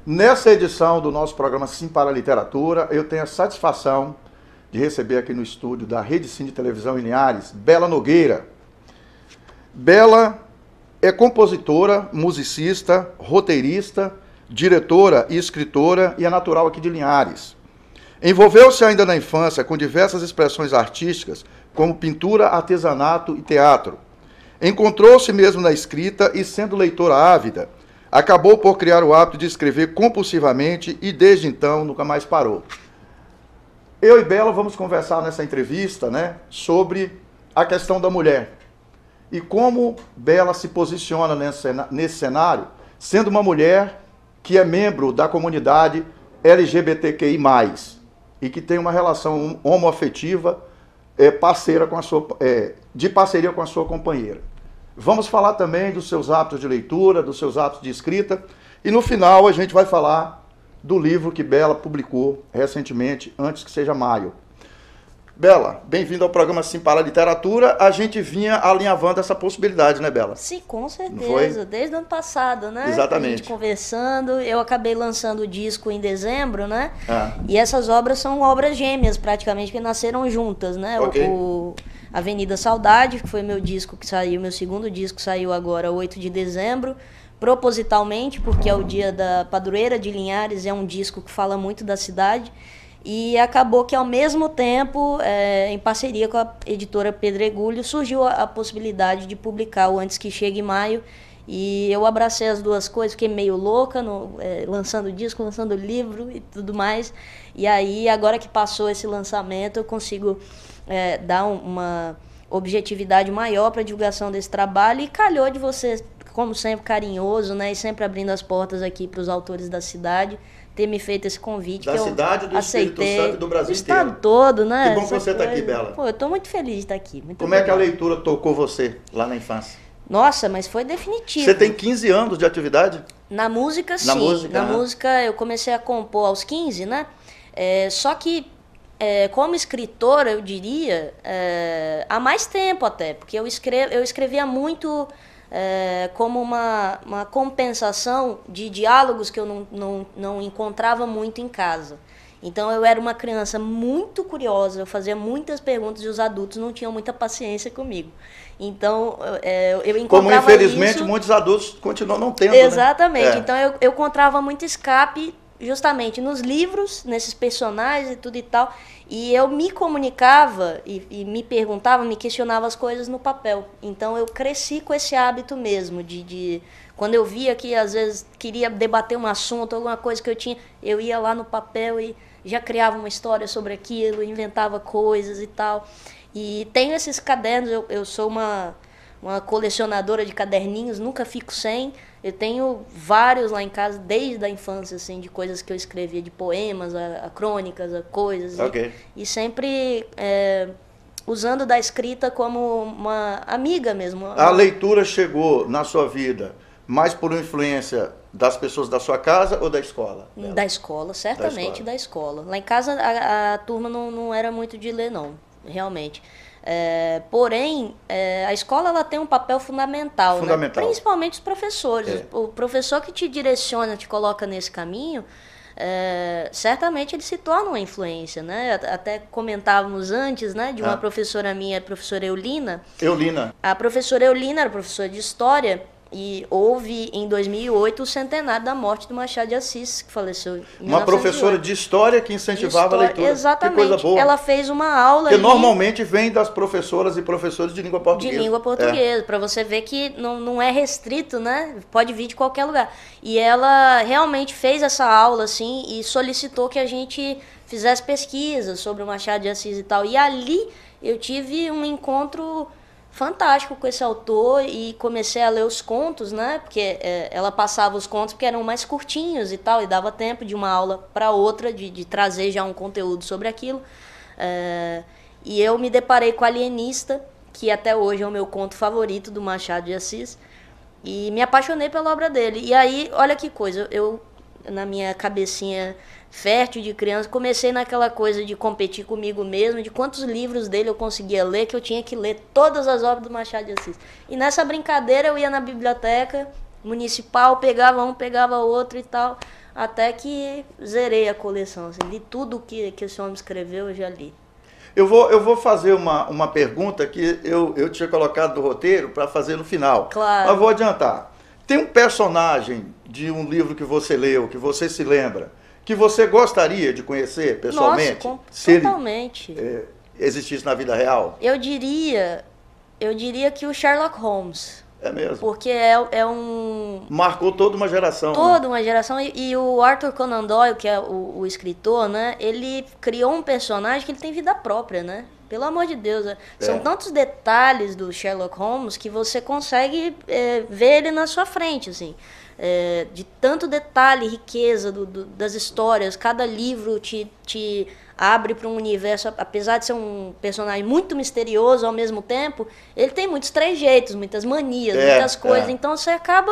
Nessa edição do nosso programa Sim para a Literatura, eu tenho a satisfação de receber aqui no estúdio da Rede Sim de Televisão em Linhares, Bela Nogueira. Bela é compositora, musicista, roteirista, diretora e escritora e é natural aqui de Linhares. Envolveu-se ainda na infância com diversas expressões artísticas, como pintura, artesanato e teatro. Encontrou-se mesmo na escrita e, sendo leitora ávida, acabou por criar o hábito de escrever compulsivamente e, desde então, nunca mais parou. Eu e Bela vamos conversar nessa entrevista, sobre a questão da mulher e como Bela se posiciona nesse cenário, sendo uma mulher que é membro da comunidade LGBTQI+, e que tem uma relação homoafetiva de parceria com a sua companheira. Vamos falar também dos seus hábitos de leitura, dos seus hábitos de escrita, e no final a gente vai falar do livro que Bela publicou recentemente, Antes que Seja Maio. Bela, bem-vindo ao programa Sim para a Literatura. A gente vinha alinhavando essa possibilidade, né, Bela? Sim, com certeza. Desde o ano passado, né? Exatamente. A gente conversando, eu acabei lançando o disco em dezembro, né? Ah. E essas obras são obras gêmeas, praticamente, que nasceram juntas, né? Okay. O Avenida Saudade, que foi meu disco que saiu, meu segundo disco saiu agora 8 de dezembro, propositalmente, porque é o dia da padroeira de Linhares, é um disco que fala muito da cidade. E acabou que, ao mesmo tempo, em parceria com a editora Pedregulho, surgiu a possibilidade de publicar o Antes que Chegue Maio. E eu abracei as duas coisas, fiquei meio louca, lançando disco, lançando livro e tudo mais. E aí, agora que passou esse lançamento, eu consigo dar uma objetividade maior para a divulgação desse trabalho. E calhou de você, como sempre, carinhoso, né? E sempre abrindo as portas aqui para os autores da cidade, ter me feito esse convite. Da cidade, do Espírito Santo e do Brasil inteiro. O estado todo, né? Que bom que você está aqui, Bela. Pô, eu estou muito feliz de estar aqui. Como é que a leitura tocou você lá na infância? Nossa, mas foi definitivo. Você tem 15 anos de atividade? Na música, sim. Na música eu comecei a compor aos 15, né? Só que, como escritora, eu diria, há mais tempo até, porque eu escrevia muito como uma compensação de diálogos que eu não encontrava muito em casa. Então eu era uma criança muito curiosa, eu fazia muitas perguntas e os adultos não tinham muita paciência comigo. Então eu encontrava como infelizmente isso... muitos adultos continuam não tendo. Exatamente. Né? Então eu encontrava muito escape justamente nos livros, nesses personagens e tudo e tal. E eu me comunicava e me perguntava, me questionava as coisas no papel. Então eu cresci com esse hábito mesmo de quando eu via que às vezes queria debater um assunto, alguma coisa que eu tinha, eu ia lá no papel e já criava uma história sobre aquilo, inventava coisas e tal. E tenho esses cadernos, eu sou uma colecionadora de caderninhos, nunca fico sem. Eu tenho vários lá em casa, desde a infância, assim, de coisas que eu escrevia, de poemas, a crônicas, a coisas. Okay. E sempre usando da escrita como uma amiga mesmo. A leitura chegou na sua vida mais por influência das pessoas da sua casa ou da escola? Da escola, certamente da escola. Lá em casa a turma não era muito de ler, não, realmente. Porém, a escola ela tem um papel fundamental. Né? Principalmente os professores. O professor que te direciona, te coloca nesse caminho, certamente ele se torna uma influência. Né? Até comentávamos antes, né, de uma professora minha, a professora Eulina. A professora Eulina era professora de História. E houve, em 2008, o centenário da morte do Machado de Assis, que faleceu em 1908. Uma professora de História que incentivava a leitura. Exatamente. Que coisa boa. Ela fez uma aula que normalmente vem das professoras e professores de língua portuguesa. De língua portuguesa, para você ver que não é restrito, né? Pode vir de qualquer lugar. E ela realmente fez essa aula, assim, e solicitou que a gente fizesse pesquisas sobre o Machado de Assis e tal. E ali eu tive um encontro fantástico com esse autor e comecei a ler os contos, né? Porque ela passava os contos porque eram mais curtinhos e tal, e dava tempo de uma aula para outra, de trazer já um conteúdo sobre aquilo. E eu me deparei com Alienista, que até hoje é o meu conto favorito do Machado de Assis, e me apaixonei pela obra dele. E aí, olha que coisa, eu na minha cabecinha fértil de criança, comecei naquela coisa de competir comigo mesmo, de quantos livros dele eu conseguia ler, que eu tinha que ler todas as obras do Machado de Assis. E nessa brincadeira eu ia na biblioteca municipal, pegava um, pegava outro e tal. até que zerei a coleção. Assim, li tudo que esse homem escreveu, eu já li. Eu vou fazer uma pergunta que eu tinha colocado no roteiro para fazer no final. Claro. Mas vou adiantar. Tem um personagem de um livro que você leu, que você se lembra, que você gostaria de conhecer pessoalmente? Nossa, se totalmente. ele existisse na vida real? Eu diria que o Sherlock Holmes. É mesmo. Porque é um... Marcou toda uma geração. Toda uma geração. E o Arthur Conan Doyle, que é o escritor, né? Ele criou um personagem que ele tem vida própria, né? Pelo amor de Deus. Né? São tantos detalhes do Sherlock Holmes que você consegue ver ele na sua frente, assim. De tanto detalhe, riqueza das histórias. Cada livro te abre para um universo, apesar de ser um personagem muito misterioso ao mesmo tempo, ele tem muitos trejeitos, muitas manias, muitas coisas, então você acaba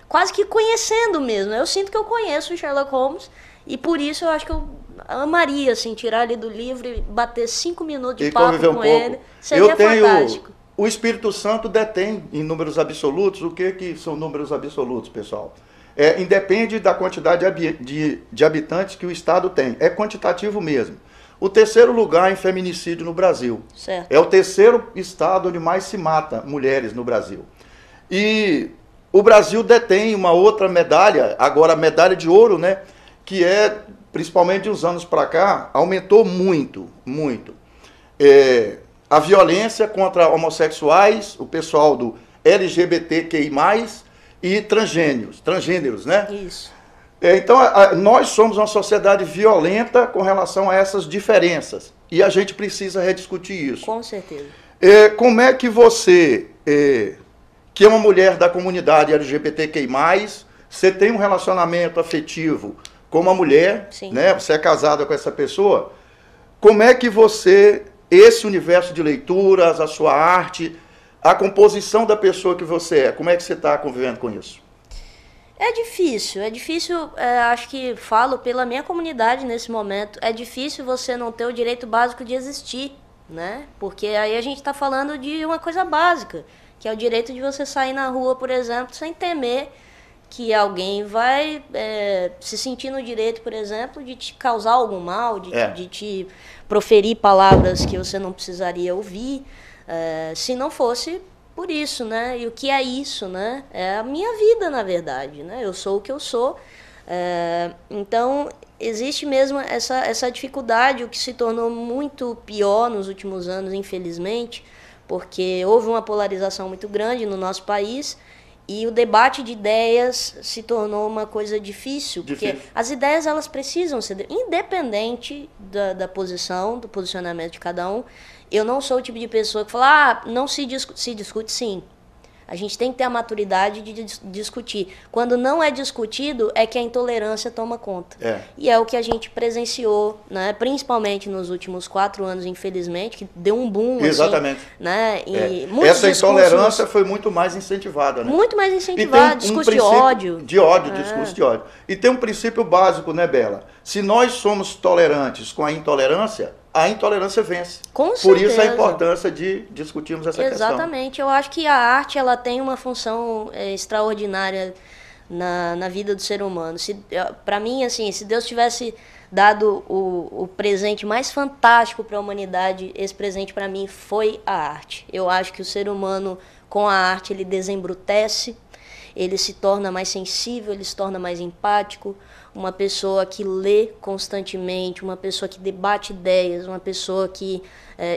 quase que conhecendo mesmo. Eu sinto que eu conheço o Sherlock Holmes e por isso eu acho que eu amaria assim, tirar ele do livro e bater 5 minutos de papo com ele. Seria fantástico. O Espírito Santo detém em números absolutos. O que são números absolutos, pessoal? Independe da quantidade de habitantes que o Estado tem. É quantitativo mesmo. O terceiro lugar em feminicídio no Brasil. Certo. É o terceiro estado onde mais se mata mulheres no Brasil. E o Brasil detém uma outra medalha, agora a medalha de ouro, né? Que principalmente de uns anos para cá, aumentou muito, muito. A violência contra homossexuais, o pessoal do LGBTQI+, e transgêneros, né? Isso. Então, nós somos uma sociedade violenta com relação a essas diferenças. E a gente precisa rediscutir isso. Com certeza. Como é que você, que é uma mulher da comunidade LGBTQI+, você tem um relacionamento afetivo com uma mulher, Sim. né? Você é casada com essa pessoa. Como é que você, esse universo de leituras, a sua arte, a composição da pessoa que você é, como é que você está convivendo com isso? É difícil, acho que falo pela minha comunidade nesse momento, é difícil você não ter o direito básico de existir, né? Porque aí a gente está falando de uma coisa básica, que é o direito de você sair na rua, por exemplo, sem temer que alguém vai se sentir no direito, por exemplo, de te causar algum mal, de te proferir palavras que você não precisaria ouvir, se não fosse por isso, né? E o que é isso, né? É a minha vida, na verdade, né? Eu sou o que eu sou. Então, existe mesmo essa dificuldade, o que se tornou muito pior nos últimos anos, infelizmente, porque houve uma polarização muito grande no nosso país e o debate de ideias se tornou uma coisa difícil, porque as ideias elas precisam ser, independente da posição, do posicionamento de cada um. Eu não sou o tipo de pessoa que fala, não se discute sim. A gente tem que ter a maturidade de discutir. Quando não é discutido, é que a intolerância toma conta. E é o que a gente presenciou, né? Principalmente nos últimos 4 anos, infelizmente, que deu um boom. Exatamente. Assim, né? E essa intolerância foi muito mais incentivada. Né? Muito mais incentivada, discurso de ódio. Discurso de ódio. E tem um princípio básico, né, Bela? Se nós somos tolerantes com a intolerância vence. Com certeza. Por isso a importância de discutirmos essa questão. Exatamente. Eu acho que a arte ela tem uma função extraordinária na vida do ser humano. Para mim, assim, se Deus tivesse dado o presente mais fantástico para a humanidade, esse presente para mim foi a arte. Eu acho que o ser humano, com a arte, ele desembrutece, ele se torna mais sensível, ele se torna mais empático. Uma pessoa que lê constantemente, uma pessoa que debate ideias, uma pessoa que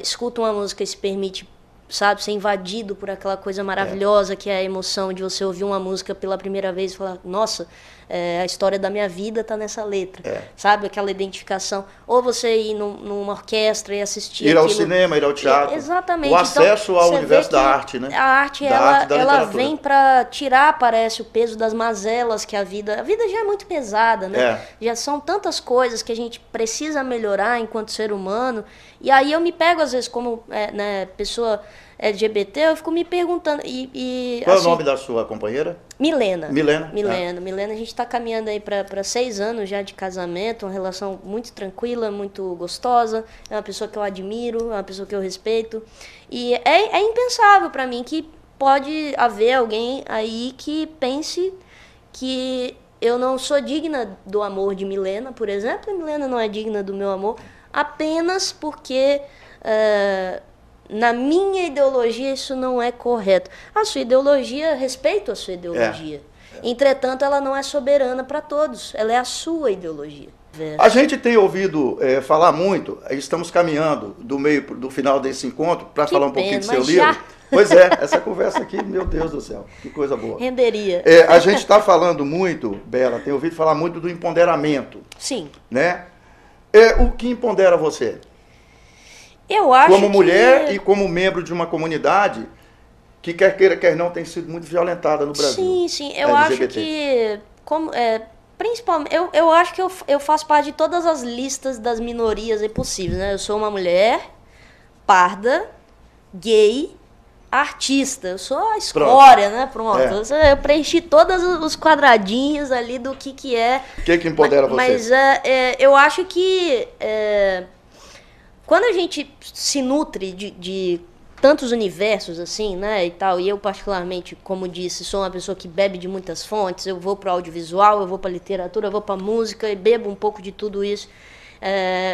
escuta uma música e se permite, sabe, ser invadido por aquela coisa maravilhosa que é a emoção de você ouvir uma música pela primeira vez e falar, nossa, a história da minha vida está nessa letra, sabe, aquela identificação. Ou você ir numa orquestra e assistir ir ao cinema, ir ao teatro. Exatamente. O acesso ao universo da arte, né? A arte, ela vem para tirar, parece, o peso das mazelas que a vida já é muito pesada, né? Já são tantas coisas que a gente precisa melhorar enquanto ser humano. E aí eu me pego, às vezes, como pessoa LGBT, eu fico me perguntando. Qual é o nome da sua companheira? Milena. Milena, a gente está caminhando aí para 6 anos já de casamento, uma relação muito tranquila, muito gostosa. É uma pessoa que eu admiro, é uma pessoa que eu respeito. E é impensável para mim que pode haver alguém aí que pense que eu não sou digna do amor de Milena, por exemplo, e Milena não é digna do meu amor, apenas porque na minha ideologia isso não é correto. A sua ideologia, respeito a sua ideologia. Entretanto, ela não é soberana para todos, ela é a sua ideologia. A gente tem ouvido falar muito, estamos caminhando do final desse encontro para falar um pouquinho do seu livro. Pois é, essa conversa aqui, meu Deus do céu, que coisa boa. Renderia. A gente está falando muito, Bela, tem ouvido falar muito do empoderamento. Sim. Né? O que empodera você? Eu acho como mulher e como membro de uma comunidade que quer queira, quer não, tem sido muito violentada no Brasil. Sim, sim. Eu acho que, principalmente, eu acho que eu faço parte de todas as listas das minorias possíveis, né? Eu sou uma mulher parda, gay, artista. Eu sou a escória, né? Pronto. Eu preenchi todos os quadradinhos ali do que é. O que empodera você? Mas eu acho que quando a gente se nutre de tantos universos assim, né, e tal, e eu particularmente, como disse, sou uma pessoa que bebe de muitas fontes, eu vou para o audiovisual, eu vou para a literatura, eu vou para a música e bebo um pouco de tudo isso.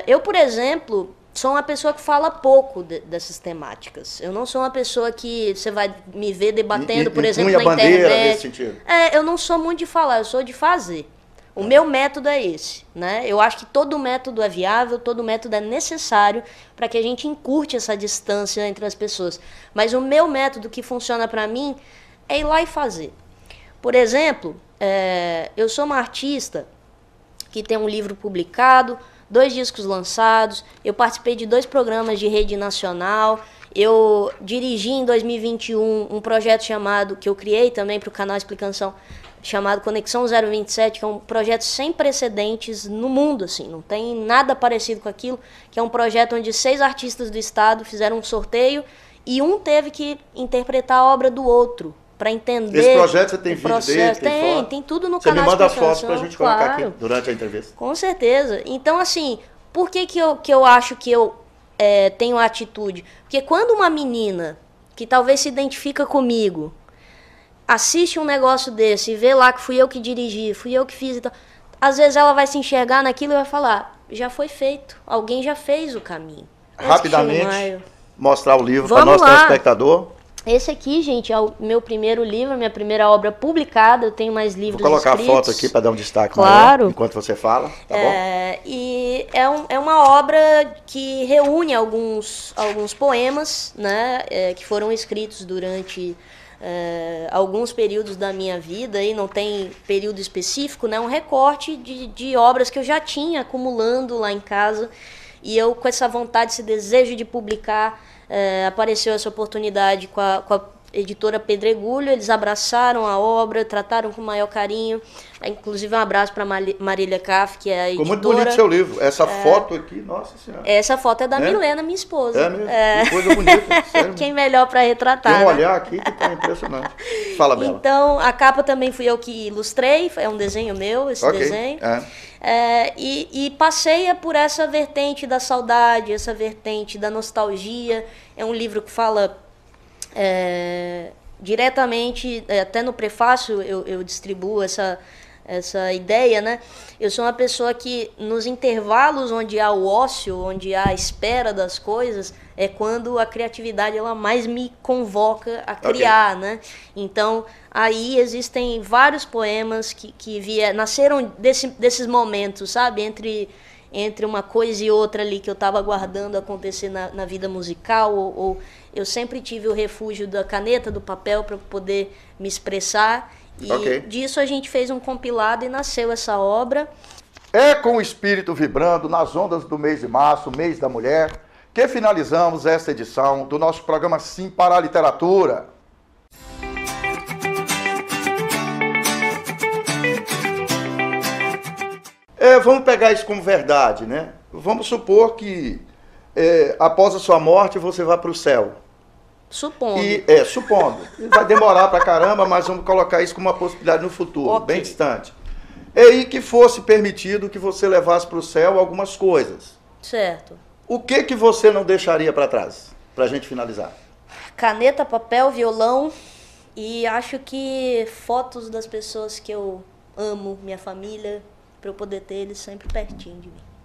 Eu, por exemplo, sou uma pessoa que fala pouco dessas temáticas. Eu não sou uma pessoa que você vai me ver debatendo, por exemplo, na internet. Nesse sentido. Eu não sou muito de falar, eu sou de fazer. O meu método é esse, né? Eu acho que todo método é viável, todo método é necessário para que a gente encurte essa distância entre as pessoas. Mas o meu método que funciona para mim é ir lá e fazer. Por exemplo, eu sou uma artista que tem um livro publicado, 2 discos lançados, eu participei de 2 programas de rede nacional, eu dirigi em 2021 um projeto que eu criei também para o canal Explicação, chamado Conexão 027, que é um projeto sem precedentes no mundo, assim, não tem nada parecido com aquilo, que é um projeto onde 6 artistas do estado fizeram um sorteio e um teve que interpretar a obra do outro, para entender. Esse projeto você tem vídeo dele? Tem tudo no canal. Você me manda fotos para a gente colocar aqui durante a entrevista. Com certeza. Então, assim, por que eu acho que eu tenho atitude? Porque quando uma menina que talvez se identifica comigo assiste um negócio desse e vê lá que fui eu que dirigi, fui eu que fiz e tal, às vezes ela vai se enxergar naquilo e vai falar, já foi feito, alguém já fez o caminho. Rapidamente, mostrar o livro para o nosso telespectador. Esse aqui, gente, é o meu primeiro livro, minha primeira obra publicada, eu tenho mais livros escritos. Vou colocar a foto aqui para dar um destaque claro. Maior, enquanto você fala, tá bom? E é uma obra que reúne alguns poemas, né, que foram escritos durante alguns períodos da minha vida, e não tem período específico, né, um recorte de obras que eu já tinha acumulando lá em casa, e eu com essa vontade, esse desejo de publicar, apareceu essa oportunidade com a editora Pedregulho, eles abraçaram a obra, trataram com o maior carinho, inclusive um abraço para Marília Caff, que é a editora. Ficou muito bonito o seu livro, essa foto aqui, nossa senhora. Essa foto é da Milena, minha esposa. É mesmo, que coisa bonita, sério. Quem melhor para retratar, tem um olhar aqui que tá impressionante. Fala, Bela. Então, a capa também fui eu que ilustrei, é um desenho meu, esse desenho. E passeia por essa vertente da saudade, essa vertente da nostalgia. É um livro que fala diretamente, até no prefácio eu distribuo essa ideia, né? Eu sou uma pessoa que nos intervalos onde há o ócio, onde há a espera das coisas, é quando a criatividade ela mais me convoca a criar, né? Então, aí existem vários poemas que nasceram desses momentos, sabe? Entre uma coisa e outra ali que eu estava aguardando acontecer na vida musical, ou eu sempre tive o refúgio da caneta, do papel, para poder me expressar. E disso a gente fez um compilado e nasceu essa obra. É com o espírito vibrando nas ondas do mês de março, mês da mulher, que finalizamos esta edição do nosso programa Sim para a Literatura. Vamos pegar isso como verdade, né? Vamos supor que após a sua morte você vá para o céu. Supondo. Supondo. Vai demorar pra caramba, mas vamos colocar isso como uma possibilidade no futuro, bem distante. E que fosse permitido que você levasse para o céu algumas coisas. Certo. O que você não deixaria para trás? Pra gente finalizar. Caneta, papel, violão e acho que fotos das pessoas que eu amo minha família, para eu poder ter eles sempre pertinho de mim.